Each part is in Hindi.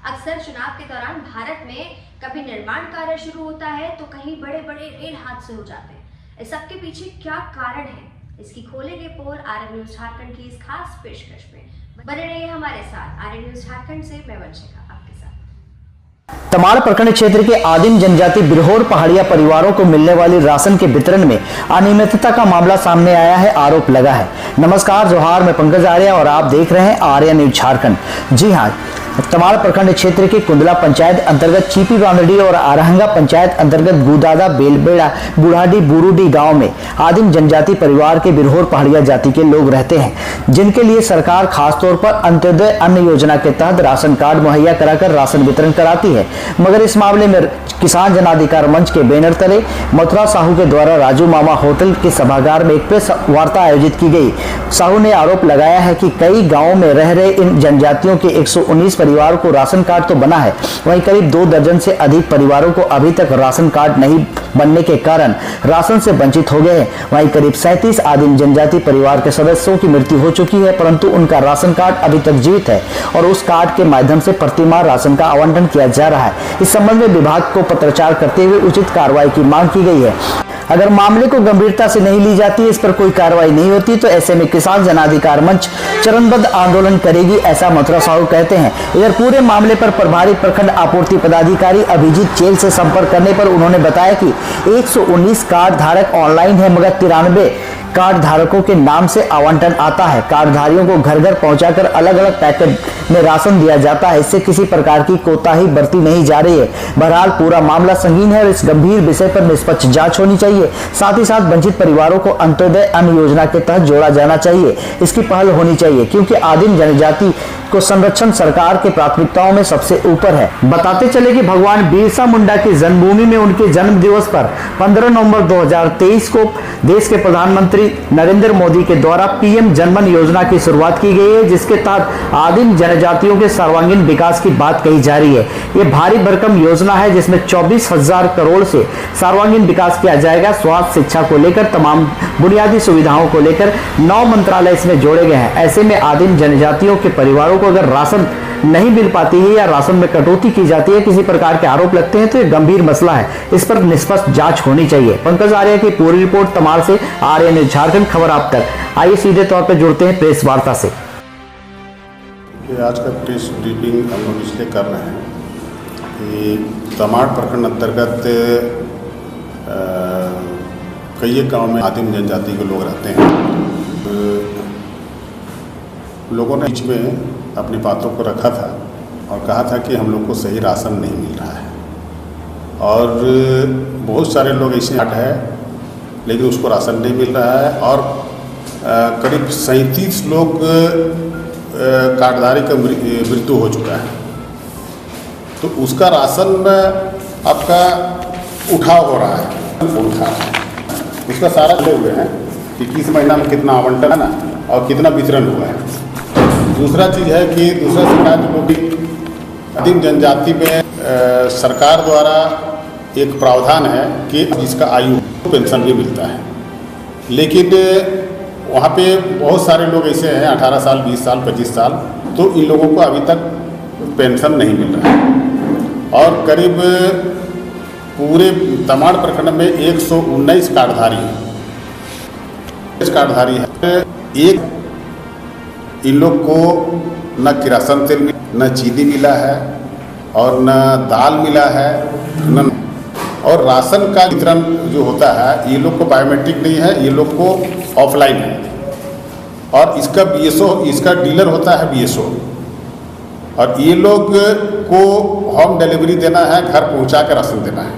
अक्सर चुनाव के दौरान भारत में कभी निर्माण कार्य शुरू होता है तो कहीं बड़े बड़े रेल हादसे हो जाते हैं। इस सब के पीछे क्या कारण है, इसकी खोलेंगे पोल आरएन न्यूज झारखंड की इस खास पेशकश में। बने रहिए हमारे साथ। आरएन न्यूज झारखंड से मैं वंशिका आपके साथ। तमाड़ प्रखंड क्षेत्र के आदिम जनजाति बिरहोर पहाड़िया परिवारों को मिलने वाली राशन के वितरण में अनियमितता का मामला सामने आया है, आरोप लगा है। नमस्कार, जोहार, मैं पंकज आर्या और आप देख रहे हैं आरएन न्यूज झारखंड। जी हां, तमाड़ प्रखंड क्षेत्र के कुंदला पंचायत अंतर्गत चीपी बांदड़ी और आरहंगा पंचायत अंतर्गत गुदादा बेलबेड़ा बुढ़ाडी बुरुडी गांव में आदिम जनजाति परिवार के बिरहोर पहाड़िया जाति के लोग रहते हैं, जिनके लिए सरकार खासतौर पर अंत्योदय अन्न योजना के तहत राशन कार्ड मुहैया कराकर राशन वितरण कराती है। मगर इस मामले में किसान जन अधिकार मंच के बैनर तले मथुरा साहू के द्वारा राजू मामा होटल के सभागार में एक प्रेस वार्ता आयोजित की गई। साहू ने आरोप लगाया है कि कई गांवों में रह रहे इन जनजातियों के 119 परिवार को राशन कार्ड तो बना है, वहीं करीब 2 दर्जन से अधिक परिवारों को अभी तक राशन कार्ड नहीं बनने के कारण राशन से वंचित हो गए हैं। वहीं करीब 37 आदिम जनजाति परिवार के सदस्यों की मृत्यु हो चुकी है, परंतु उनका राशन कार्ड अभी तक जीवित है और उस कार्ड के माध्यम से प्रतिमाह राशन का आवंटन किया जा रहा है। इस संबंध में विभाग को पत्राचार करते हुए उचित कार्रवाई की मांग की गई है। अगर मामले को गंभीरता से नहीं ली जाती, इस पर कोई कार्रवाई नहीं होती, तो ऐसे में किसान जन अधिकार मंच चरणबद्ध आंदोलन करेगी, ऐसा मथुरा साहू कहते हैं। इधर पूरे मामले पर प्रभारी प्रखंड आपूर्ति पदाधिकारी अभिजीत चेल से संपर्क करने पर उन्होंने बताया कि 119 कार्ड धारक ऑनलाइन है, मगर 93 कार्ड धारकों के नाम से आवंटन आता है। कार्डधारियों को घर घर पहुंचाकर अलग अलग पैकेट में राशन दिया जाता है। इससे किसी प्रकार की कोताही बरती नहीं जा रही है। बहरहाल पूरा मामला संगीन है और इस गंभीर विषय पर निष्पक्ष जांच होनी चाहिए। साथ ही साथ वंचित परिवारों को अंत्योदय अन्न योजना के तहत जोड़ा जाना चाहिए। इसकी पहल होनी चाहिए, क्योंकि आदिम जनजाति को संरक्षण सरकार के प्राथमिकताओं में सबसे ऊपर है। बताते चले कि भगवान बिरसा मुंडा की जन्मभूमि में उनके जन्म दिवस पर 15 नवंबर 2023 को देश के प्रधानमंत्री नरेंद्र मोदी के द्वारा पीएम जनमन योजना की शुरुआत की गई है, जिसके तहत आदिम जनजातियों के सर्वांगीण विकास की बात कही जा रही है। ये भारी भरकम योजना है, जिसमें 24,000 करोड़ से सर्वांगीण विकास किया जाएगा। स्वास्थ्य, शिक्षा को लेकर तमाम बुनियादी सुविधाओं को लेकर 9 मंत्रालय इसमें जोड़े गए हैं। ऐसे में आदिम जनजातियों के परिवारों को अगर राशन नहीं मिल पाती है या राशन में कटौती की जाती है, किसी प्रकार के आरोप लगते हैं, तो ये गंभीर मसला है। इस पर निष्पक्ष जांच होनी चाहिए। पंकज आर्या की पूरी रिपोर्ट तमाड़ से, आरएन झारखंड खबर आप तक। आइए सीधे तौर पर जुड़ते हैं प्रेस वार्ता से। आज का प्रेस ब्रीफिंग हम लोग इसलिए कर रहे हैं कि तमाड़ प्रखंड अंतर्गत कई गांव में आदिम जनजाति के लोग रहते हैं। लोगों ने बीच में अपनी बातों को रखा था और कहा था कि हम लोग को सही राशन नहीं मिल रहा है, और बहुत सारे लोग ऐसे है लेकिन उसको राशन नहीं मिल रहा है, और करीब 37 लोग कार्डधारी का मृत्यु हो चुका है। तो उसका राशन आपका उठाव हो रहा है, उसका सारा ले हुए हैं कि किस महीना में कितना आवंटन है ना, और कितना वितरण हुआ है। दूसरा चीज़ है कि दूसरा शिकायत को आदिम जनजाति में सरकार द्वारा एक प्रावधान है कि जिसका आयु पेंशन भी मिलता है, लेकिन वहाँ पे बहुत सारे लोग ऐसे हैं 18 साल, 20 साल, 25 साल, तो इन लोगों को अभी तक पेंशन नहीं मिल रहा है। और करीब पूरे तमाड़ प्रखंड में 119 कार्डधारी है। एक इन लोग को न किरासन तेल, न चीनी मिला है और न दाल मिला है, न और राशन का वितरण जो होता है ये लोग को बायोमेट्रिक नहीं है, ये लोग को ऑफलाइन है। और इसका बीएसओ, इसका डीलर होता है बीएसओ, और ये लोग को होम डिलीवरी देना है, घर पहुंचा कर राशन देना है,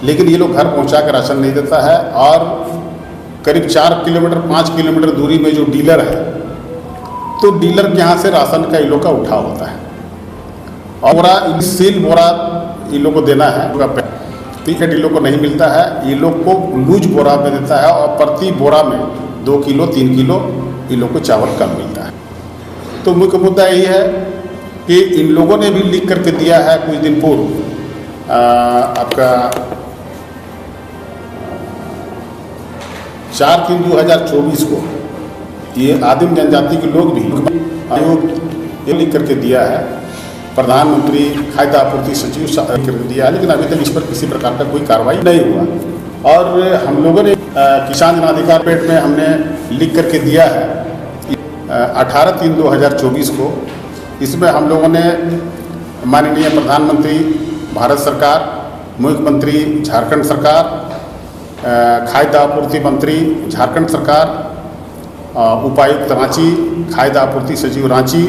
लेकिन ये लोग घर पहुंचा कर राशन नहीं देता है। और करीब 4 किलोमीटर 5 किलोमीटर दूरी में जो डीलर है, तो डीलर के यहाँ से राशन का इन लोग का उठाव होता है, और बोरा सील बोरा इन लोग को देना है, टिकट इन लोग को नहीं मिलता है। ये लोग को लूज बोरा में देता है, और प्रति बोरा में 2 किलो 3 किलो इन लोग को चावल कम मिलता है। तो मुख्य मुद्दा यही है कि इन लोगों ने भी लिख करके दिया है कुछ दिन पूर्व आपका 4/3/2024 को ये आदिम जनजाति के लोग भी आयोग ये लिख करके दिया है प्रधानमंत्री खाद्य आपूर्ति सचिव कर दिया है, लेकिन अभी तक इस पर किसी प्रकार का कोई कार्रवाई नहीं हुआ। और हम लोगों ने किसान जनाधिकार पेट में हमने लिख करके दिया है 18/3/2024 को। इसमें हम लोगों ने माननीय प्रधानमंत्री भारत सरकार, मुख्यमंत्री झारखंड सरकार, खाद्य आपूर्ति मंत्री झारखंड सरकार, उपायुक्त रांची, खाद्य आपूर्ति सचिव रांची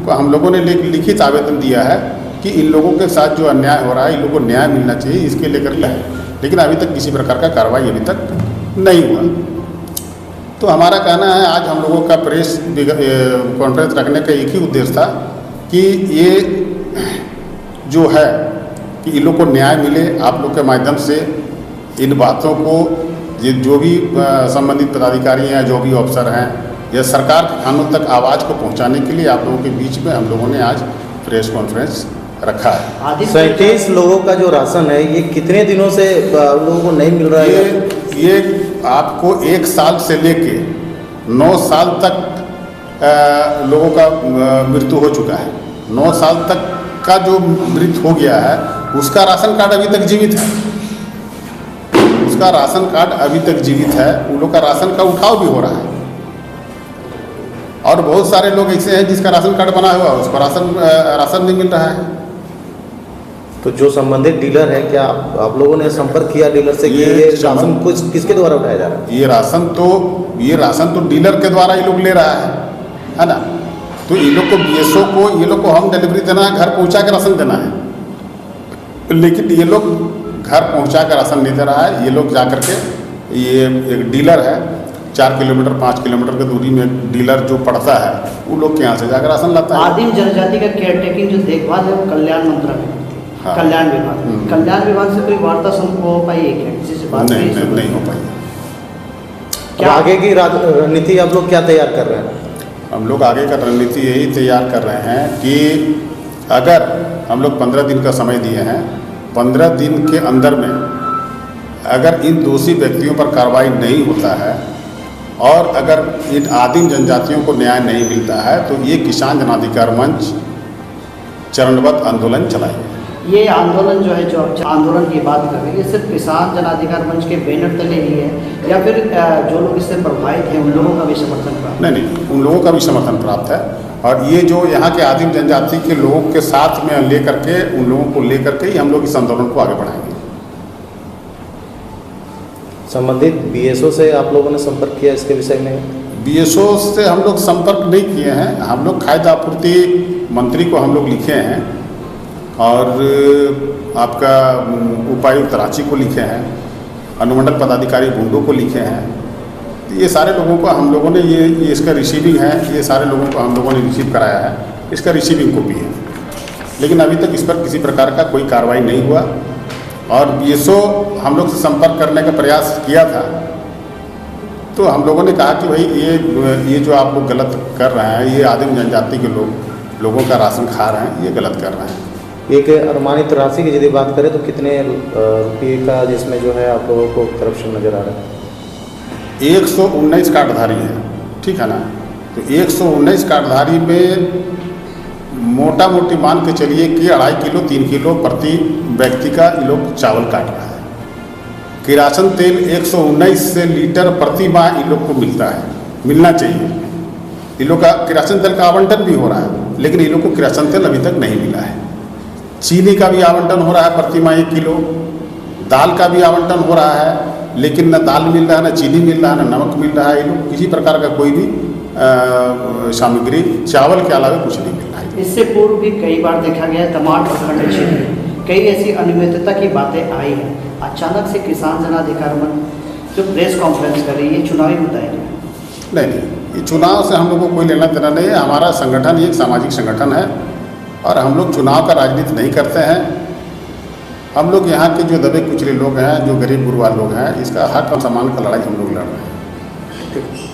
को हम लोगों ने लिखित आवेदन दिया है कि इन लोगों के साथ जो अन्याय हो रहा है, इन लोगों को न्याय मिलना चाहिए, इसके लेकर है। लेकिन अभी तक किसी प्रकार का कार्रवाई अभी तक नहीं हुआ। तो हमारा कहना है, आज हम लोगों का प्रेस कॉन्फ्रेंस रखने का एक ही उद्देश्य था कि ये जो है कि इन लोग को न्याय मिले। आप लोग के माध्यम से इन बातों को ये जो भी संबंधित पदाधिकारी हैं, जो भी अफसर हैं, या सरकार के कानों तक आवाज़ को पहुंचाने के लिए आप लोगों के बीच में हम लोगों ने आज प्रेस कॉन्फ्रेंस रखा है। 37 लोगों का जो राशन है, ये कितने दिनों से लोगों को नहीं मिल रहा है? ये आपको 1 साल से लेके 9 साल तक लोगों का मृत्यु हो चुका है। 9 साल तक का जो मृत्यु हो गया है, उसका राशन कार्ड अभी तक जीवित है। उसका राशन कार्ड अभी तक जीवित है। उन लोग का राशन का उठाव भी हो रहा है। और बहुत सारे लोग ऐसे हैं जिसका राशन कार्ड बना हुआ है, उसको राशन नहीं मिल रहा है। तो जो संबंधित डीलर है, क्या आप लोगों ने संपर्क किया डीलर से कि ये राशन कुछ किसके द्वारा उठाया जा रहा है? ये राशन तो डीलर के द्वारा ये लोग ले रहा है ना। तो ये लोग को BSO को ये लोग को होम डिलीवरी देना है, घर पहुंचा के राशन देना है। लेकिन ये लोग घर पहुंचा कर राशन नहीं दे रहा है। ये लोग जा करके, ये एक डीलर है, 4 किलोमीटर 5 किलोमीटर की दूरी में डीलर जो पड़ता है, वो लोग के यहाँ से जाकर राशन लाता है। आदिम जनजाति का केयर टेकिंग जो देखभाल है वो कल्याण मंत्रालय में, हाँ। कल्याण विभाग से कोई वार्ता हो पाई है क्या? किसी से बात नहीं हो पाई। क्या आगे की रणनीति आप लोग क्या तैयार कर रहे हैं? हम लोग आगे का रणनीति यही तैयार कर रहे हैं कि अगर हम लोग 15 दिन का समय दिए हैं, 15 दिन के अंदर में अगर इन दोषी व्यक्तियों पर कार्रवाई नहीं होता है और अगर इन आदिम जनजातियों को न्याय नहीं मिलता है, तो ये किसान जनाधिकार मंच चरणबद्ध आंदोलन चलाएंगे। ये आंदोलन जो है, जो आंदोलन की बात कर रहे हैं, ये सिर्फ किसान जनाधिकार मंच के बैनर तले ही है या फिर जो लोग इससे प्रभावित हैं उन लोगों का भी समर्थन प्राप्त? नहीं, उन लोगों का भी समर्थन प्राप्त है। और ये जो यहाँ के आदिम जनजाति के लोगों के साथ में लेकर के, उन लोगों को लेकर के ही हम लोग इस आंदोलन को आगे बढ़ाएंगे। संबंधित BSO से आप लोगों ने संपर्क किया इसके विषय में? BSO से हम लोग संपर्क नहीं किए हैं। हम लोग खाद्य आपूर्ति मंत्री को हम लोग लिखे हैं और आपका उपायुक्त रांची को लिखे हैं, अनुमंडल पदाधिकारी बुंडू को लिखे हैं। ये सारे लोगों को हम लोगों ने ये इसका रिसीविंग है, ये सारे लोगों को हम लोगों ने रिसीव कराया है, इसका रिसीविंग कॉपी है। लेकिन अभी तक इस पर किसी प्रकार का कोई कार्रवाई नहीं हुआ। और BSO हम लोग से संपर्क करने का प्रयास किया था, तो हम लोगों ने कहा कि भाई ये जो आप लोग गलत कर रहे हैं, ये आदिम जनजाति के लोगों का राशन खा रहे हैं, ये गलत कर रहे हैं। एक अनुमानित राशि की यदि बात करें तो कितने रुपये का जिसमें जो है आप लोगों को करप्शन नज़र आ रहा है? 119 कार्डधारी है, ठीक है ना। तो 119 कार्डधारी में मोटा मोटी मान के चलिए कि 2.5 किलो 3 किलो प्रति व्यक्ति का ये लोग चावल काट रहा है। किरासन तेल 119 से लीटर प्रति माह इन लोग को मिलता है, मिलना चाहिए। इन लोग का किरासन तेल का आवंटन भी हो रहा है, लेकिन इन लोग को किरासन तेल अभी तक नहीं मिला है। चीनी का भी आवंटन हो रहा है प्रति माह 1 किलो, दाल का भी आवंटन हो रहा है, लेकिन न दाल मिल रहा है, न चीनी मिल रहा है, न नमक मिल रहा है। ये लोग किसी प्रकार का कोई भी सामग्री चावल के अलावा कुछ नहीं मिल रहा है। इससे पूर्व भी कई बार देखा गया तमाम प्रखंड क्षेत्र में कई ऐसी अनियमितता की बातें आई हैं। अचानक से किसान जनाधिकार मंच जो प्रेस कॉन्फ्रेंस कर रही है, चुनावी मुद्दा है? नहीं, ये चुनाव से हम लोग को कोई लेना देना नहीं है। हमारा संगठन एक सामाजिक संगठन है और हम लोग चुनाव का राजनीति नहीं करते हैं। हम लोग यहाँ के जो दबे कुचले लोग हैं, जो गरीब गुरबा लोग हैं, इसका हक और सम्मान का लड़ाई हम लोग लड़ रहे हैं।